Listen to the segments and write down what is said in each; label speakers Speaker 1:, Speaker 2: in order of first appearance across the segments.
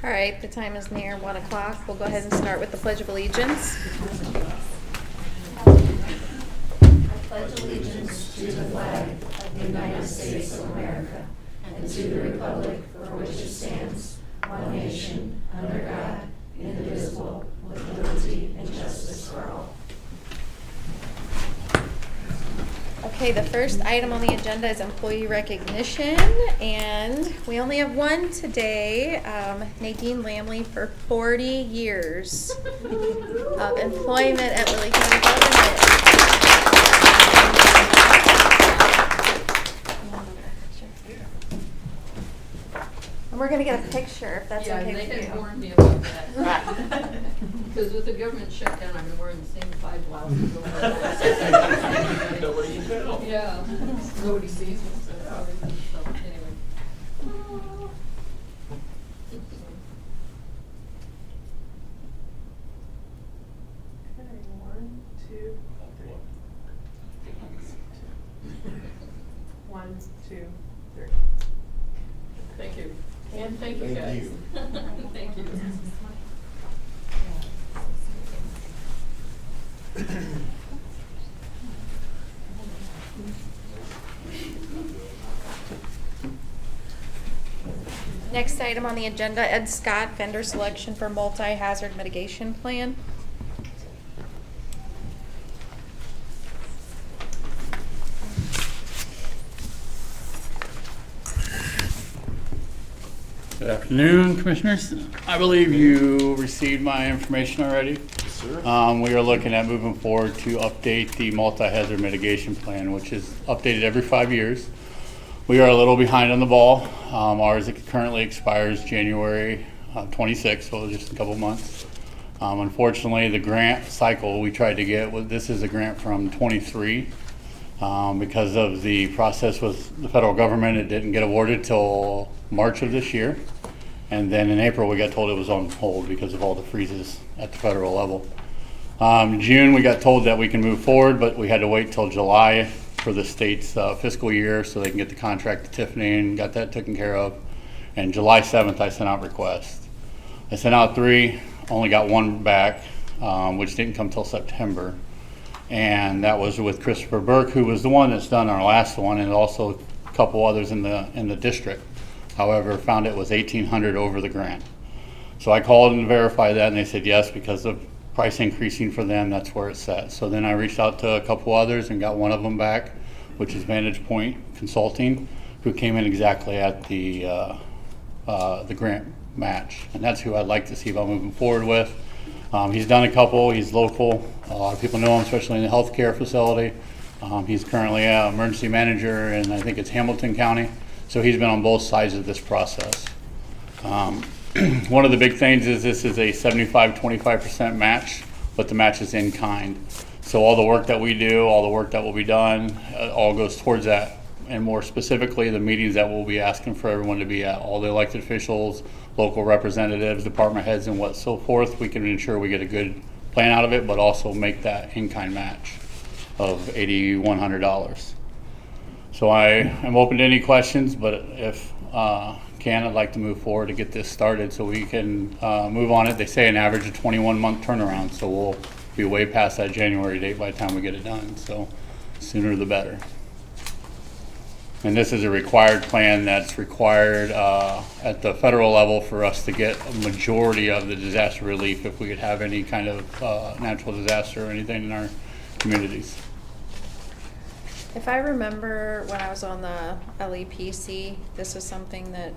Speaker 1: All right, the time is near 1 o'clock. We'll go ahead and start with the Pledge of Allegiance.
Speaker 2: I pledge allegiance to the flag of the United States of America and to the republic for which it stands, one nation, under God, indivisible, with liberty and justice for all.
Speaker 1: Okay, the first item on the agenda is employee recognition, and we only have one today. Nadine Lamley for 40 years of employment at Lilly County Government. And we're going to get a picture if that's okay with you.
Speaker 3: Yeah, they had warned me about that. Because with the government shutdown, I've been wearing the same 5 blouses over there.
Speaker 4: Nobody can tell.
Speaker 3: Yeah, nobody sees me, so anyway.
Speaker 5: One, two, three. 1, 2, 3.
Speaker 3: Thank you. And thank you, guys. Thank you.
Speaker 1: Next item on the agenda, Ed Scott, vendor selection for multi-hazard mitigation plan.
Speaker 4: Good afternoon, Commissioners. I believe you received my information already.
Speaker 6: Yes, sir.
Speaker 4: We are looking at moving forward to update the multi-hazard mitigation plan, which is updated every 5 years. We are a little behind on the ball. Ours currently expires January 26th, so just a couple months. Unfortunately, the grant cycle we tried to get, this is a grant from 23. Because of the process with the federal government, it didn't get awarded till March of this year. And then in April, we got told it was on hold because of all the freezes at the federal level. June, we got told that we can move forward, but we had to wait till July for the state's fiscal year so they can get the contract to Tiffany, and got that taken care of. And July 7th, I sent out requests. I sent out 3, only got 1 back, which didn't come till September. And that was with Christopher Burke, who was the one that's done our last one, and also a couple others in the district. However, found it was $1,800 over the grant. So I called and verified that, and they said yes, because of price increasing for them, that's where it's set. So then I reached out to a couple others and got one of them back, which is Vantage Point Consulting, who came in exactly at the grant match. And that's who I'd like to see about moving forward with. He's done a couple, he's local, a lot of people know him, especially in the healthcare facility. He's currently an emergency manager in, I think it's Hamilton County, so he's been on both sides of this process. One of the big things is this is a 75-25% match, but the match is in kind. So all the work that we do, all the work that will be done, all goes towards that. And more specifically, the meetings that we'll be asking for everyone to be at, all the elected officials, local representatives, department heads, and what so forth, we can ensure we get a good plan out of it, but also make that in-kind match of $8,100. So I am open to any questions, but if I'd like to move forward to get this started so we can move on it. They say an average of 21-month turnaround, so we'll be way past that January date by the time we get it done. So sooner the better. And this is a required plan that's required at the federal level for us to get a majority of the disaster relief if we could have any kind of natural disaster or anything in our communities.
Speaker 1: If I remember when I was on the LEPC, this was something that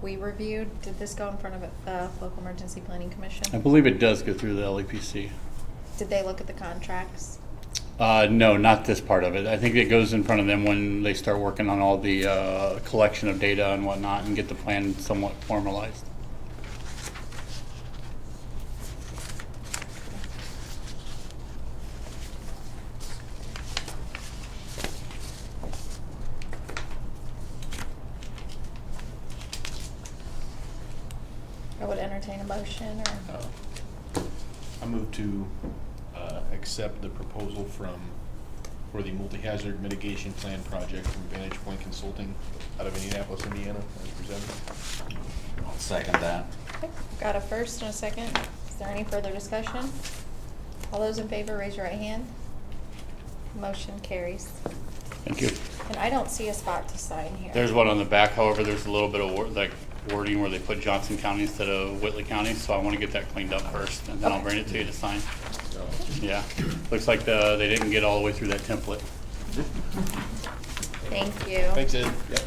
Speaker 1: we reviewed. Did this go in front of the Local Emergency Planning Commission?
Speaker 4: I believe it does go through the LEPC.
Speaker 1: Did they look at the contracts?
Speaker 4: No, not this part of it. I think it goes in front of them when they start working on all the collection of data and whatnot and get the plan somewhat formalized.
Speaker 1: I would entertain a motion or.
Speaker 6: I move to accept the proposal from for the multi-hazard mitigation plan project from Vantage Point Consulting out of Indianapolis, Indiana, as presented.
Speaker 7: I'll second that.
Speaker 1: Okay, got a first and a second. Is there any further discussion? All those in favor, raise your right hand. Motion carries.
Speaker 4: Thank you.
Speaker 1: And I don't see a spot to sign here.
Speaker 4: There's one on the back, however, there's a little bit of wording where they put Johnson County instead of Whitley County, so I want to get that cleaned up first, and then I'll bring it to you to sign. Yeah, looks like they didn't get all the way through that template.
Speaker 1: Thank you.
Speaker 6: Thanks, Ed. Yep.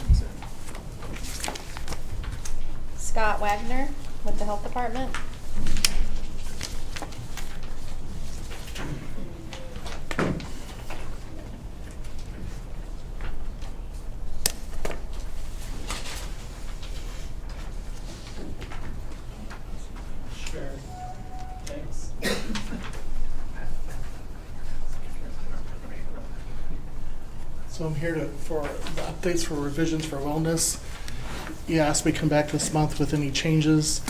Speaker 1: Scott Wagner with the Health Department.
Speaker 8: Sure. Thanks. So I'm here for the updates for revisions for wellness. You asked me to come back this month with any changes.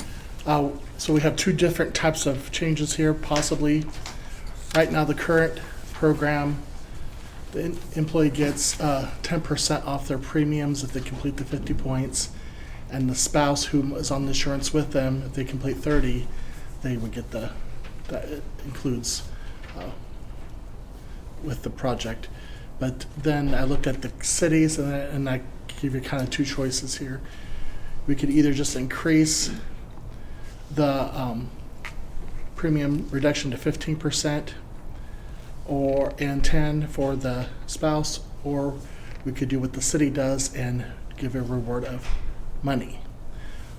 Speaker 8: So we have two different types of changes here, possibly. Right now, the current program, the employee gets 10% off their premiums if they complete the 50 points. And the spouse who is on the insurance with them, if they complete 30, they would get that it includes with the project. But then I looked at the cities and I give you kind of two choices here. We could either just increase the premium reduction to 15% and 10 for the spouse, or we could do what the city does and give a reward of money.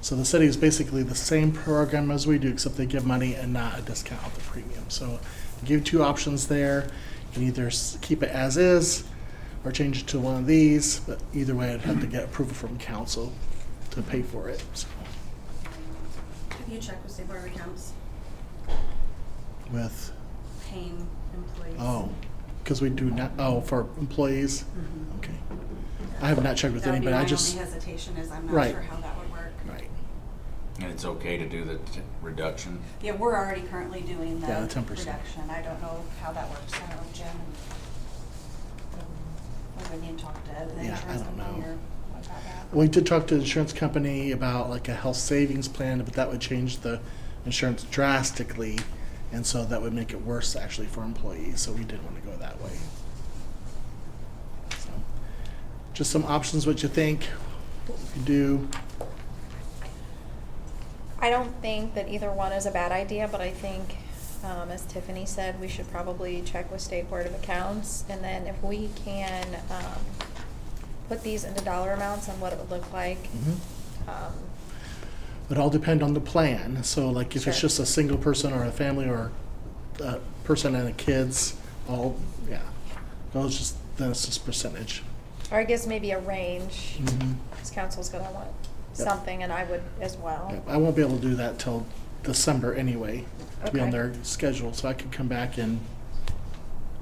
Speaker 8: So the city is basically the same program as we do, except they give money and not a discount off the premium. So I give you two options there. You can either keep it as is or change it to one of these, but either way I'd have to get approval from council to pay for it. So
Speaker 2: Have you checked with State Board of Accounts?
Speaker 8: with,
Speaker 2: Paying employees?
Speaker 8: because we do not, for employees?
Speaker 2: Mhm.
Speaker 8: Okay. I have not checked with
Speaker 2: That would be
Speaker 8: anybody, I
Speaker 2: my
Speaker 8: just,
Speaker 2: only hesitation is I'm not
Speaker 8: Right.
Speaker 2: sure how that would work.
Speaker 8: right.
Speaker 7: And it's okay to do the reduction.
Speaker 2: Yeah, we're already currently doing the
Speaker 8: Yeah, the 10%.
Speaker 2: reduction. I don't know how that works. I don't know, Jim. Or we need to talk to the
Speaker 8: Yeah, I
Speaker 2: insurance
Speaker 8: don't
Speaker 2: company
Speaker 8: know.
Speaker 2: or what about that.
Speaker 8: We did talk to the insurance company about like a health savings plan, but that would change the insurance drastically, and so that would make it worse actually for employees, so we didn't want to go that way. So, just some options, what you think, what we could do.
Speaker 1: I don't think that either one is a bad idea, but I think, as Tiffany said, we should probably check with State Board of Accounts, and then if we can put these into dollar amounts and what it would look like.
Speaker 8: It all depend on the plan, so like if it's
Speaker 1: Sure.
Speaker 8: just a single person or a family or a person and a kids, then it's just percentage.
Speaker 1: Or I guess maybe a range,
Speaker 8: Mhm.
Speaker 1: because council's gonna want
Speaker 8: Yep.
Speaker 1: something, and I would as well.
Speaker 8: Yep, I won't be able to do that till December anyway, to be on
Speaker 1: Okay.
Speaker 8: their schedule, so I could come back in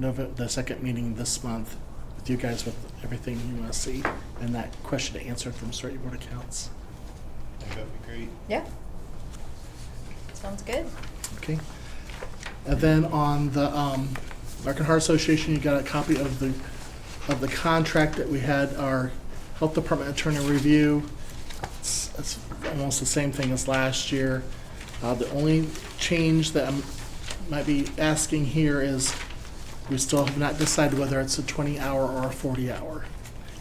Speaker 8: the second meeting this month with you guys with everything you want to see, and that question to answer from State Board Accounts.
Speaker 6: I think that'd be great.
Speaker 1: Yeah. Sounds good.
Speaker 8: Okay. And then on the American Heart Association, you got a copy of the contract that we had our health department attorney review. It's almost the same thing as last year. The only change that I might be asking here is we still have not decided whether it's a 20-hour or a 40-hour.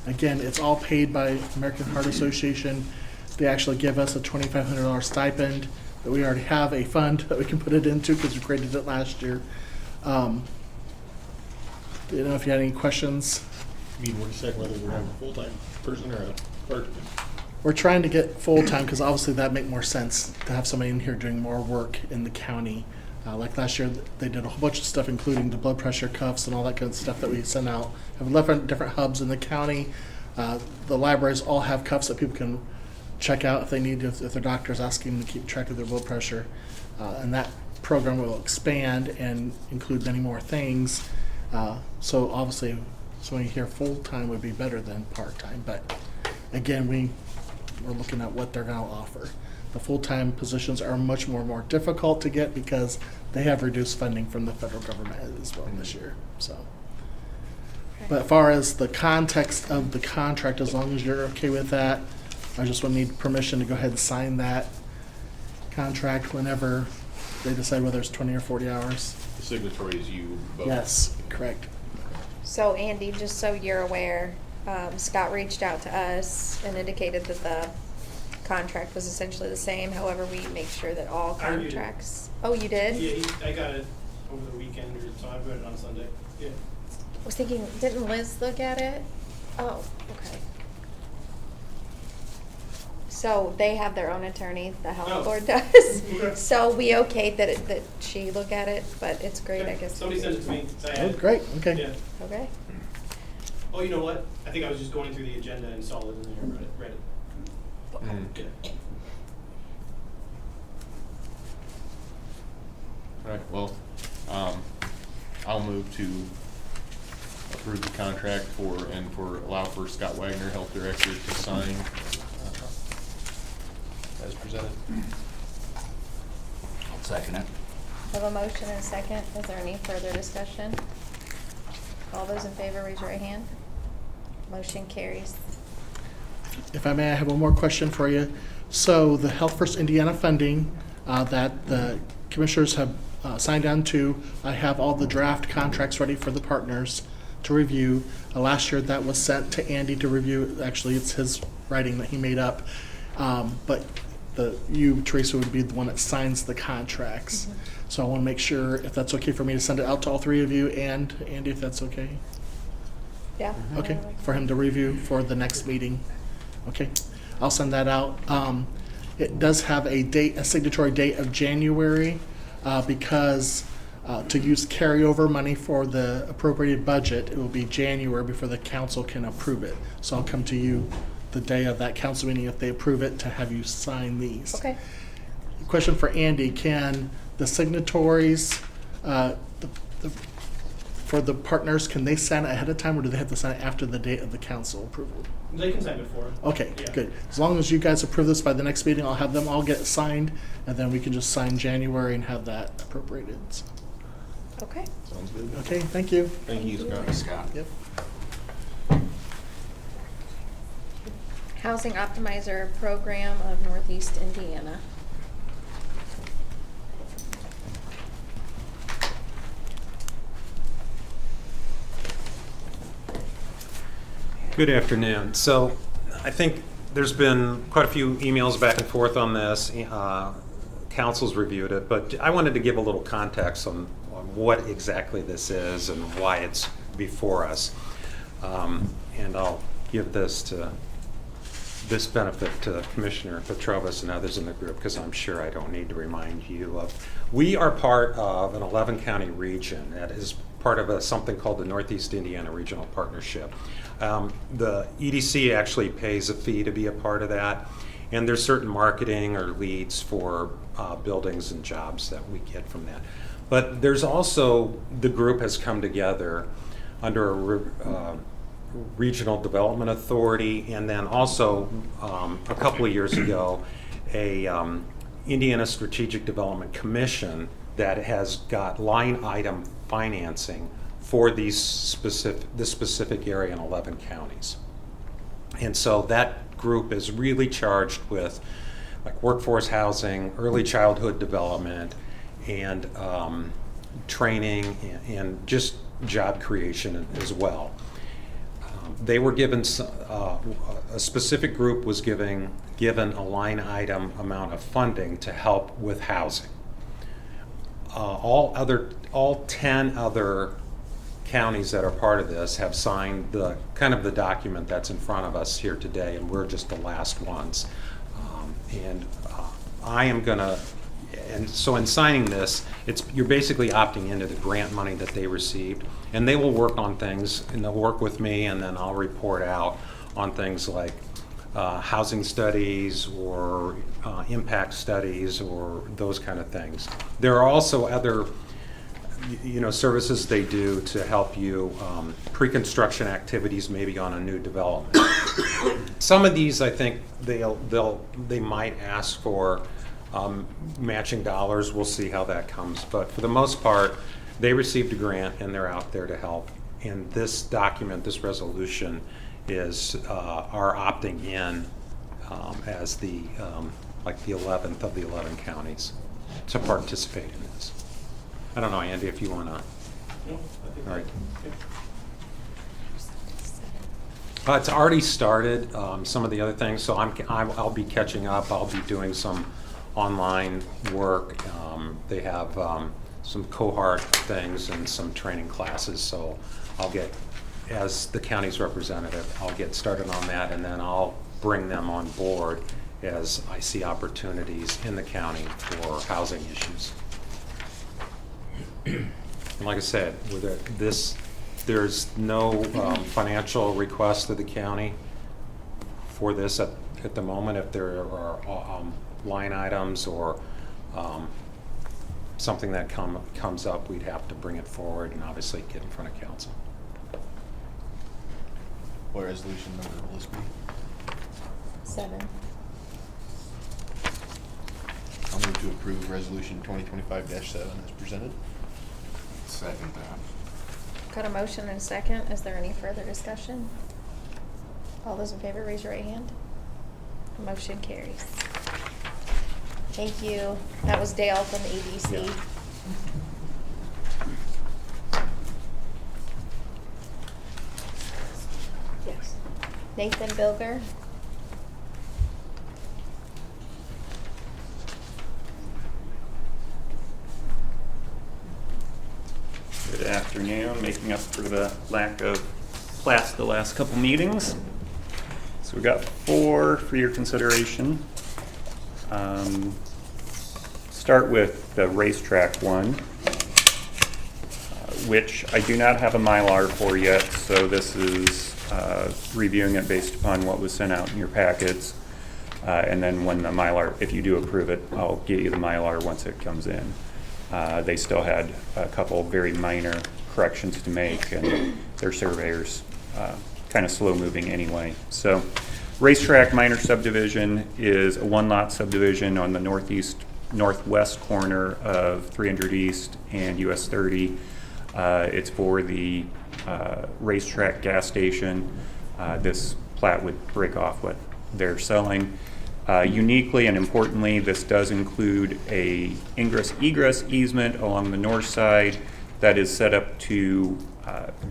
Speaker 8: Again, it's all paid by American Heart Association. They actually give us a $2,500 stipend that we already have a fund that we can put it into because we created it last year. Didn't know if you had any questions.
Speaker 6: You mean, we're deciding whether we're having a full-time person or a part?
Speaker 8: We're trying to get full-time because obviously that'd make more sense to have somebody in here doing more work in the county. Like last year, they did a whole bunch of stuff, including the blood pressure cuffs and all that kind of stuff that we sent out. Have 11 different hubs in the county. The libraries all have cuffs that people can check out if they need to, if their doctor's asking them to keep track of their blood pressure. And that program will expand and include many more things. So obviously, somebody here full-time would be better than part-time. But again, we're looking at what they're going to offer. The full-time positions are much more difficult to get because they have reduced funding from the federal government as well this year. So But as far as the context of the contract, as long as you're okay with that, I just would need permission to go ahead and sign that contract whenever they decide whether it's 20 or 40 hours.
Speaker 6: The signatory is you both?
Speaker 8: Yes, correct.
Speaker 1: So Andy, just so you're aware, Scott reached out to us and indicated that the contract was essentially the same. However, we make sure that all
Speaker 9: I reviewed it.
Speaker 1: contracts. Oh, you did?
Speaker 9: Yeah, I got it over the weekend, so I read it on Sunday. Yeah.
Speaker 1: I was thinking, didn't Liz look at it? Oh, okay. So they have their own attorney, the health
Speaker 9: Oh.
Speaker 1: board does.
Speaker 9: Okay.
Speaker 1: So we okayed that she look at it, but it's great, I guess.
Speaker 9: Somebody sent it to me. So I
Speaker 8: Oh,
Speaker 9: had-
Speaker 8: great, okay.
Speaker 9: Yeah.
Speaker 1: Okay.
Speaker 9: Oh, you know what? I think I was just going through the agenda and saw it in there and read it.
Speaker 6: Mm.
Speaker 9: Yeah.
Speaker 6: All right, well, I'll move to approve the contract allow for Scott Wagner, Health Director, to sign as presented.
Speaker 7: I'll second it.
Speaker 1: Have a motion and a second. Is there any further discussion? All those in favor, raise your right hand. Motion carries.
Speaker 8: If I may, I have one more question for you. So the Health First Indiana funding that the commissioners have signed on to, I have all the draft contracts ready for the partners to review. Last year that was sent to Andy to review. Actually, it's his writing that he made up. But you, Teresa, would be the one that signs the contracts.
Speaker 1: Mhm.
Speaker 8: So I want to make sure if that's okay for me to send it out to all three of you, and Andy, if that's okay.
Speaker 1: Yeah.
Speaker 8: Okay, for him to review for the next meeting. Okay, I'll send that out. It does have a date, a signatory date of January, because to use carryover money for the appropriated budget, it will be January before the council can approve it. So I'll come to you the day of that council meeting if they approve it to have you sign these.
Speaker 1: Okay.
Speaker 8: Question for Andy, can the signatories, for the partners, can they sign it ahead of time or do they have to sign it after the date of the council approval?
Speaker 9: They can sign before.
Speaker 8: Okay,
Speaker 9: Yeah.
Speaker 8: good. As long as you guys approve this by the next meeting, I'll have them all get signed and then we can just sign January and have that appropriated.
Speaker 1: Okay.
Speaker 6: Sounds good.
Speaker 8: Okay, thank you.
Speaker 6: Thank you, Scott.
Speaker 7: Thanks, Scott.
Speaker 8: Yep.
Speaker 1: Housing Optimizer Program of Northeast Indiana.
Speaker 10: Good afternoon. So I think there's been quite a few emails back and forth on this. Council's reviewed it, but I wanted to give a little context on what exactly this is and why it's before us. And I'll give this benefit to Commissioner Petrovas and others in the group because I'm sure I don't need to remind you of. We are part of an 11-county region that is part of something called the Northeast Indiana Regional Partnership. The EDC actually pays a fee to be a part of that, and there's certain marketing or leads for buildings and jobs that we get from that. But there's also, the group has come together under a regional development authority, and then also a couple of years ago, a Indiana Strategic Development Commission that has got line item financing for this specific area in 11 counties. And so that group is really charged with like workforce housing, early childhood development, and training and just job creation as well. They were given, a specific group was given a line item amount of funding to help with housing. All 10 other counties that are part of this have signed the document that's in front of us here today, and we're just the last ones. I am gonna, and so in signing this, you're basically opting into the grant money that they received, and they will work on things, and they'll work with me, and then I'll report out on things like housing studies or impact studies or those kind of things. There are also other services they do to help you, pre-construction activities maybe on a new development. Some of these I think they might ask for matching dollars. We'll see how that comes, but for the most part they received a grant and they're out there to help And this document, this resolution, is our opting in as the like the 11th of the 11 counties to participate in this. I don't know, Andy, if you want to.
Speaker 9: No, I think.
Speaker 10: All right.
Speaker 9: Okay.
Speaker 10: It's already started, some of the other things, so I'll be catching up. I'll be doing some online work. They have some cohort things and some training classes, so I'll get, as the county's representative, I'll get started on that, and then I'll bring them on board as I see opportunities in the county for housing issues. And like I said, with this, there's no financial request to the county for this at the moment. If there are line items or something that comes up, we'd have to bring it forward and obviously get in front of council.
Speaker 6: What resolution number will this be?
Speaker 1: 7.
Speaker 6: I'll move to approve resolution 2025-7 as presented.
Speaker 7: Second that.
Speaker 1: Got a motion and a second. Is there any further discussion? All those in favor, raise your right hand. Motion carries. Thank you. That was Dale from the EDC.
Speaker 10: Yeah.
Speaker 1: Yes. Nathan Bilger.
Speaker 11: Good afternoon, making up for the lack of plats the last couple meetings. So we've got 4 for your consideration. Start with the RaceTrac one, which I do not have a Mylar for yet, so this is reviewing it based upon what was sent out in your packets. And then when the Mylar, if you do approve it, I'll get you the Mylar once it comes in. They still had a couple very minor corrections to make, and their surveyors kind of slow moving anyway. So RaceTrac minor subdivision is a 1-lot subdivision on the northwest corner of 300 East and US 30. It's for the RaceTrac gas station. This plat would break off what they're selling. Uniquely and importantly, this does include a ingress-egress easement along the north side that is set up to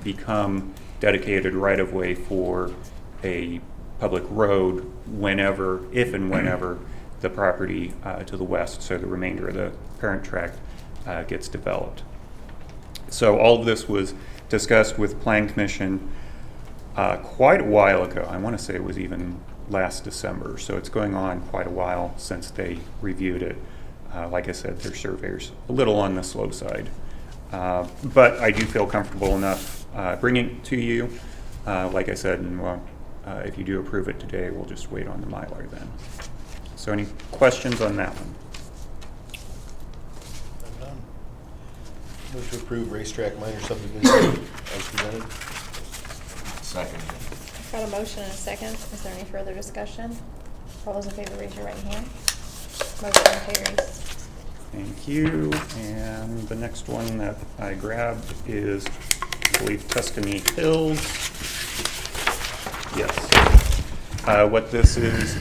Speaker 11: become dedicated right-of-way for a public road whenever, if and whenever, the property to the west, so the remainder of the parent tract gets developed. So all of this was discussed with Plan Commission quite a while ago. I want to say it was even last December, so it's going on quite a while since they reviewed it. Like I said, their surveyors a little on the slow side, but I do feel comfortable enough bringing it to you. Like I said, and if you do approve it today, we'll just wait on the Mylar then. So any questions on that one?
Speaker 6: Move to approve RaceTrac minor subdivision as presented.
Speaker 7: Second.
Speaker 1: Got a motion and a second. Is there any further discussion? All those in favor, raise your right hand. Motion carries.
Speaker 11: Thank you. And the next one that I grabbed is, I believe, Tuscany Hills. Yes. What this is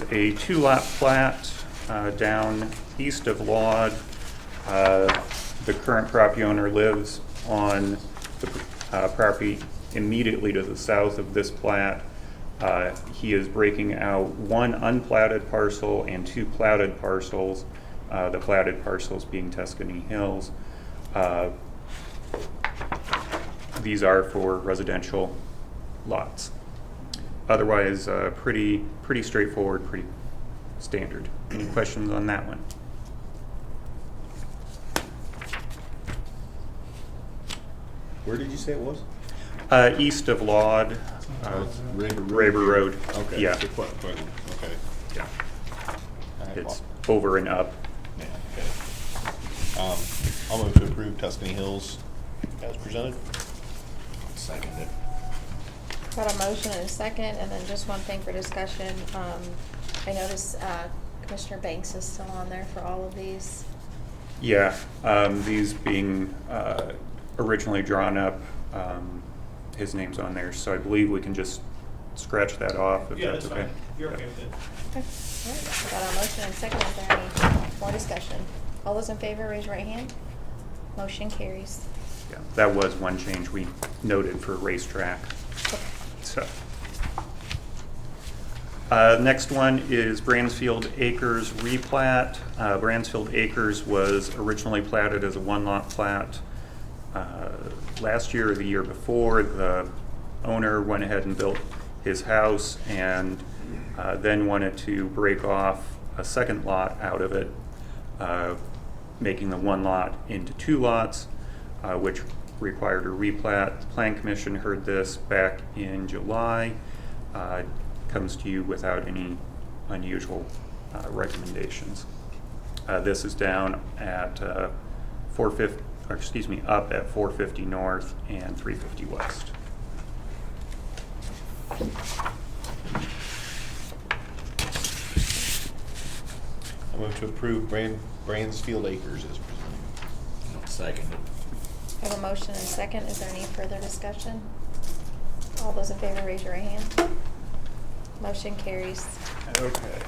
Speaker 11: a 2-lot plat down east of Laud. The current property owner lives on the property immediately to the south of this plat. He is breaking out 1 unplatted parcel and 2 platted parcels, the platted parcels being Tuscany Hills. These are for residential lots. Otherwise, pretty straightforward, pretty standard. Any questions on that one?
Speaker 6: Where did you say it was?
Speaker 11: East of Laud, Raber Road.
Speaker 6: Okay.
Speaker 11: Yeah.
Speaker 6: Okay.
Speaker 11: Yeah.
Speaker 6: Alright,
Speaker 11: It's over and up.
Speaker 6: Yeah, okay. I'll move to approve Tuscany Hills as presented.
Speaker 7: Second it.
Speaker 1: Got a motion and a second, and then just one thing for discussion. I noticed Commissioner Banks is still on there for all of these.
Speaker 11: Yeah, these being originally drawn up his name's on there, so I believe we can just scratch that off if
Speaker 9: Yeah,
Speaker 11: that's
Speaker 9: that's
Speaker 11: okay.
Speaker 9: fine. You're okay with it.
Speaker 1: Okay, all right, we got a motion and second. Is there any more discussion? All those in favor, raise your right hand. Motion carries.
Speaker 11: Yeah, that was one change we noted for RaceTrac. So, next one is Bransfield Acres replat. Bransfield Acres was originally platted as a one-lot plat. Last year or the year before, the owner went ahead and built his house and then wanted to break off a second lot out of it, making the one lot into two lots, which required a replat. The Plan Commission heard this back in July. Comes to you without any unusual recommendations. This is down at up at 450 North and 350 West.
Speaker 6: I move to approve Bransfield Acres as presented.
Speaker 7: Second it.
Speaker 1: I have a motion and second. Is there any further discussion? All those in favor, raise your right hand. Motion carries.
Speaker 11: Okay.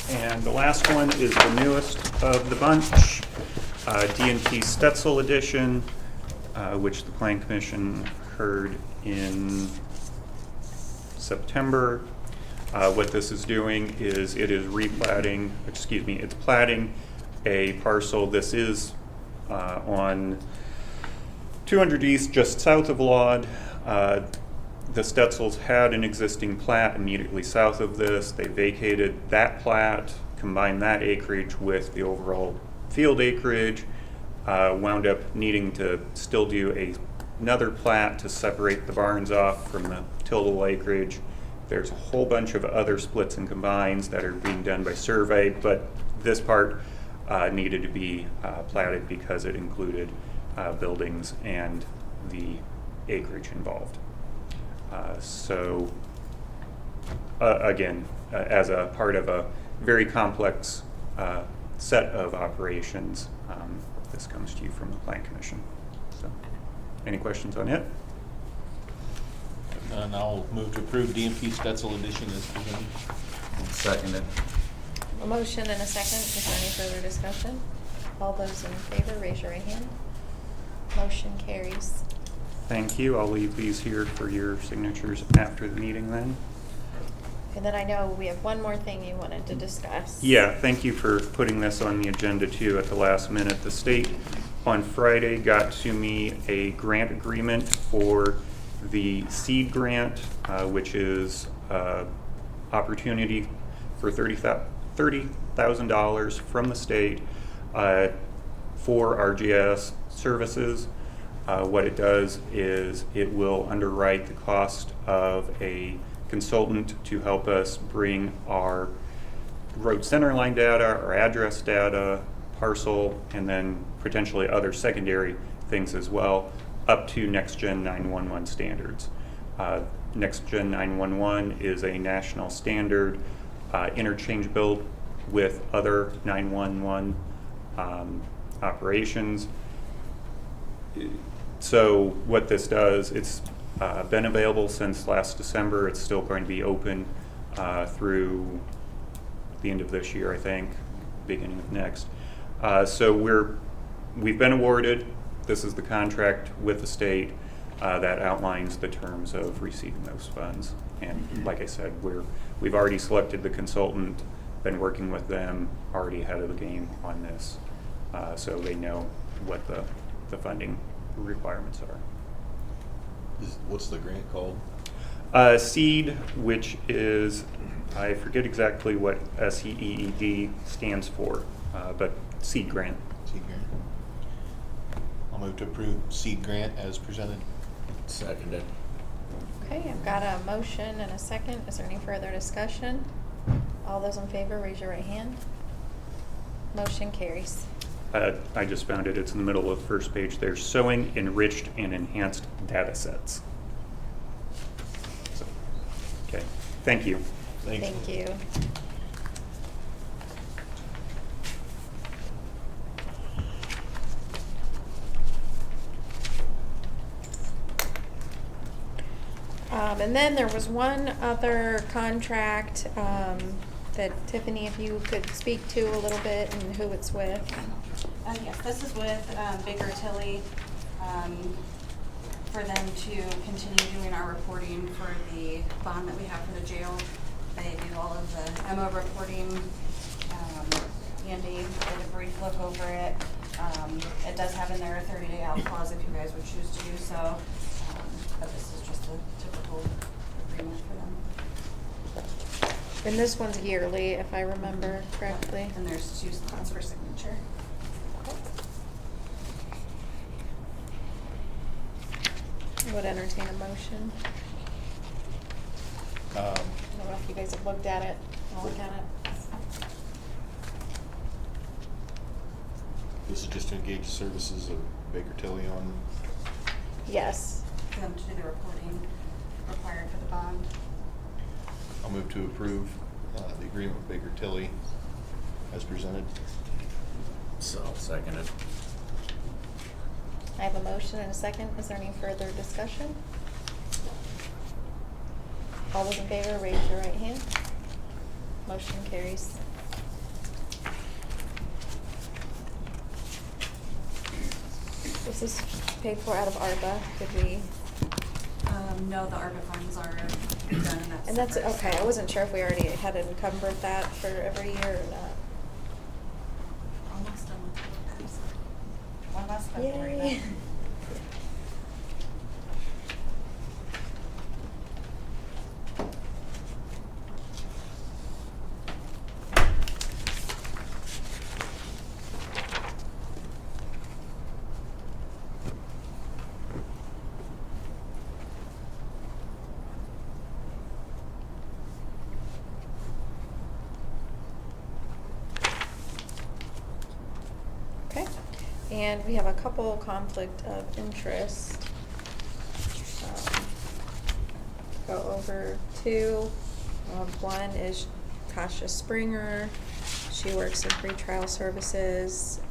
Speaker 11: And the last one is the newest of the bunch, D&P Stetzel Addition, which the Plan Commission heard in September. What this is doing is it is replatting, it's platting a parcel. This is on 200 East, just south of Laud. The Stetzels had an existing plat immediately south of this. They vacated that plat, combined that acreage with the overall field acreage, wound up needing to still do another plat to separate the barns off from the tillable acreage. There's a whole bunch of other splits and combines that are being done by survey, but this part needed to be platted because it included buildings and the acreage involved. Again, as a part of a very complex set of operations, this comes to you from the Plan Commission. So, any questions on it?
Speaker 6: And I'll move to approve D&P Stetzel Addition as presented.
Speaker 7: Second it.
Speaker 1: A motion and a second. Is there any further discussion? All those in favor, raise your right hand. Motion carries.
Speaker 11: Thank you. I'll leave these here for your signatures after the meeting then.
Speaker 1: And then I know we have one more thing you wanted to discuss.
Speaker 11: Yeah, thank you for putting this on the agenda too at the last minute. The state on Friday got to me a grant agreement for the seed grant, which is opportunity for $30,000 from the state for RGS services. What it does is it will underwrite the cost of a consultant to help us bring our road center line data, our address data, parcel, and then potentially other secondary things as well, up to Next Gen 911 standards. Next Gen 911 is a national standard, interchangeable with other 911 operations. So what this does, it's been available since last December. It's still going to be open through the end of this year, I think, beginning of next. So we've been awarded. This is the contract with the state that outlines the terms of receiving those funds. And like I said, we've already selected the consultant, been working with them, already ahead of the game on this, so they know what the funding requirements are.
Speaker 6: What's the grant called?
Speaker 11: SEED, which is, I forget exactly what SEED stands for, but SEED grant.
Speaker 6: Seed grant. I'll move to approve seed grant as presented.
Speaker 7: Second it.
Speaker 1: Okay, I've got a motion and a second. Is there any further discussion? All those in favor, raise your right hand. Motion carries.
Speaker 11: I just found it. It's in the middle of the first page there. Showing enriched and enhanced data sets. So, okay. Thank you.
Speaker 6: Thanks.
Speaker 1: Thank you. And then there was one other contract that Tiffany, if you could speak to a little bit and who it's with.
Speaker 12: Yes, this is with Bilger Tilly, for them to continue doing our reporting for the bond that we have for the jail. They do all of the MO reporting. Andy did a brief look over it. It does have in there a 30-day out clause if you guys would choose to do so. But this is just a typical agreement for them.
Speaker 1: And this one's yearly, if I remember correctly.
Speaker 12: And there's 2 spots for signature.
Speaker 1: I would entertain a motion. I don't know if you guys have looked at it. I'll look at it.
Speaker 6: This is just to engage the services of Baker Tilly on.
Speaker 1: Yes.
Speaker 12: For them to do the reporting required for the bond.
Speaker 6: I'll move to approve the agreement with Baker Tilly as presented.
Speaker 7: So I'll second it.
Speaker 1: I have a motion and a second. Is there any further discussion? All those in favor, raise your right hand. Motion carries. This is paid for out of ARPA. Did we?
Speaker 12: No, the ARPA funds are done and that's.
Speaker 1: And that's,
Speaker 12: separate,
Speaker 1: okay,
Speaker 12: so-
Speaker 1: I wasn't sure if we already had encumbered that for every year or not.
Speaker 12: Almost done with all of that, so. One last February.
Speaker 1: Yay.
Speaker 12: then.
Speaker 1: Okay, and we have a couple conflict of interest. Go over 2. One is Tasha Springer. She works in pretrial services.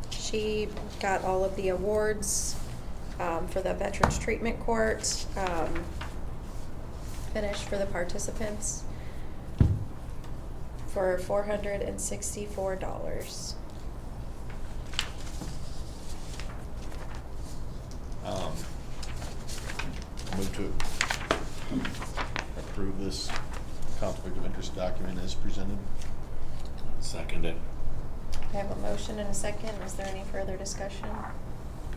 Speaker 1: She got all of the awards for the Veterans Treatment Court, finished for the participants for $464.
Speaker 6: Move to approve this conflict of interest document as presented.
Speaker 7: Second it.
Speaker 1: I have a motion and a second. Is there any further discussion?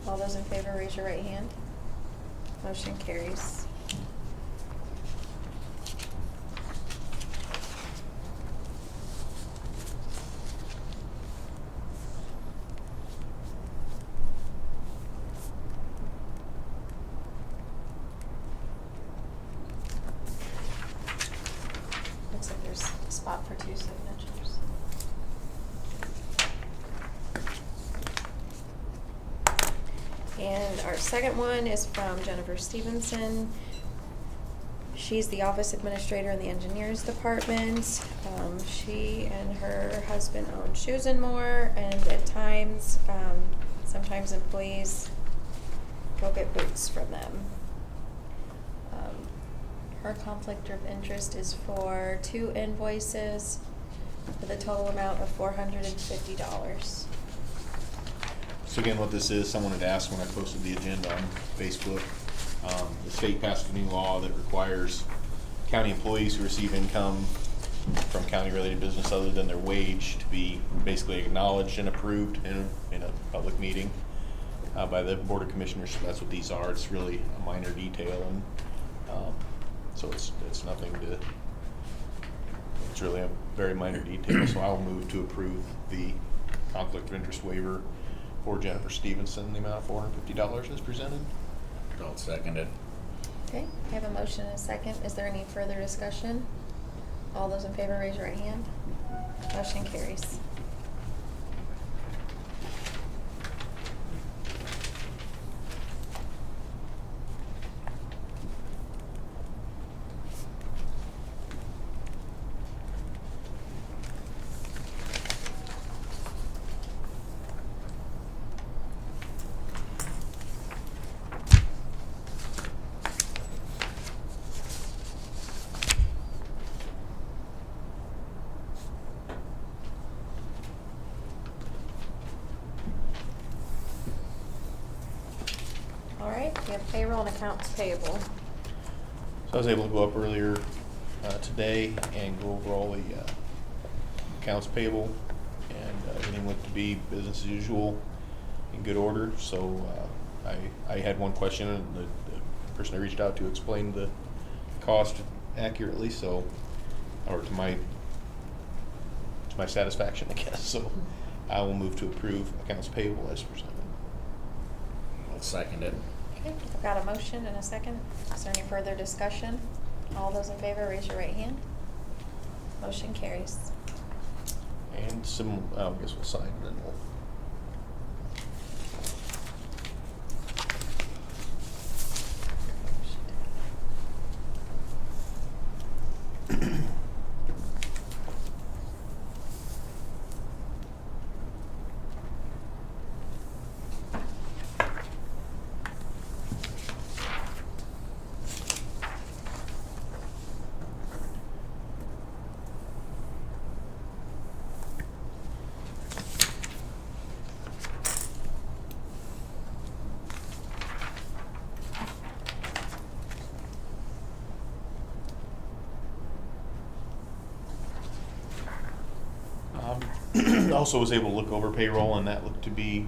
Speaker 1: All those in favor, raise your right hand. Motion carries. Looks like there's a spot for 2 signatures. And our second one is from Jennifer Stevenson. She's the office administrator in the engineers department. She and her husband own Shoes and More, and at times, sometimes employees go get boots from them. Her conflict of interest is for 2 invoices for the total amount of $450.
Speaker 6: So again, what this is, someone had asked when I posted the agenda on Facebook. The state passed a new law that requires county employees who receive income from county-related business other than their wage to be basically acknowledged and approved in a public meeting by the Board of Commissioners. So that's what these are. It's really a minor detail, and so it's nothing to. It's really a very minor detail. So I will move to approve the conflict of interest waiver for Jennifer Stevenson, the amount of $450 as presented.
Speaker 7: I'll second it.
Speaker 1: Okay, I have a motion and a second. Is there any further discussion? All those in favor, raise your right hand. Motion carries. All right, we have payroll and accounts payable.
Speaker 6: So I was able to go up earlier today and go over all the accounts payable, and everything looked to be business as usual, in good order. So I had one question, and the person I reached out to explained the cost accurately, so, or to my satisfaction, I guess. So I will move to approve accounts payable as presented.
Speaker 7: I'll second it.
Speaker 1: Okay, I've got a motion and a second. Is there any further discussion? All those in favor, raise your right hand. Motion carries.
Speaker 6: And I guess we'll sign and then we'll. Also was able to look over payroll, and that looked to be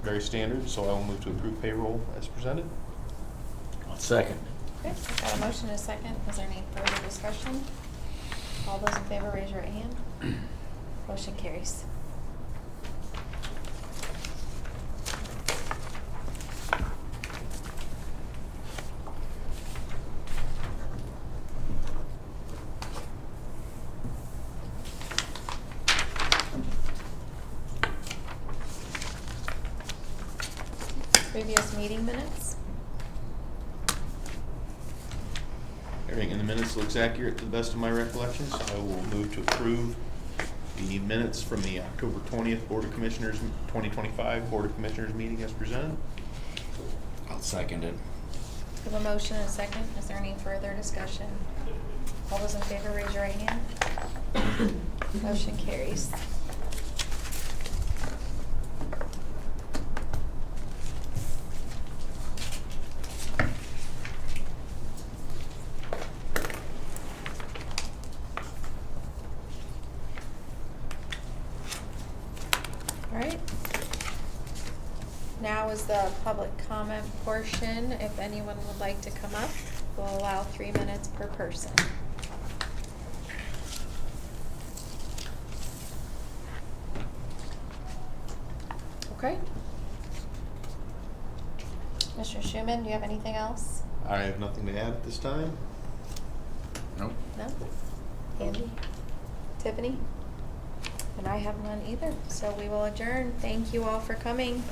Speaker 6: very standard, so I will move to approve payroll as presented.
Speaker 7: I'll second.
Speaker 1: Okay, I've got a motion and a second. Is there any further discussion? All those in favor, raise your right hand. Motion carries. Previous meeting minutes?
Speaker 6: Everything in the minutes looks accurate to the best of my recollection, so I will move to approve the minutes from the October 20th Board of Commissioners, 2025 Board of Commissioners meeting as presented.
Speaker 7: I'll second it.
Speaker 1: We have a motion and a second. Is there any further discussion? All those in favor, raise your right hand. Motion carries. All right. Now is the public comment portion. If anyone would like to come up, we'll allow 3 minutes per person. Okay. Mr. Schuman, do you have anything else?
Speaker 6: I have nothing to add at this time.
Speaker 7: Nope.
Speaker 1: No? Andy? Tiffany? And I have none either. So we will adjourn. Thank you all for coming.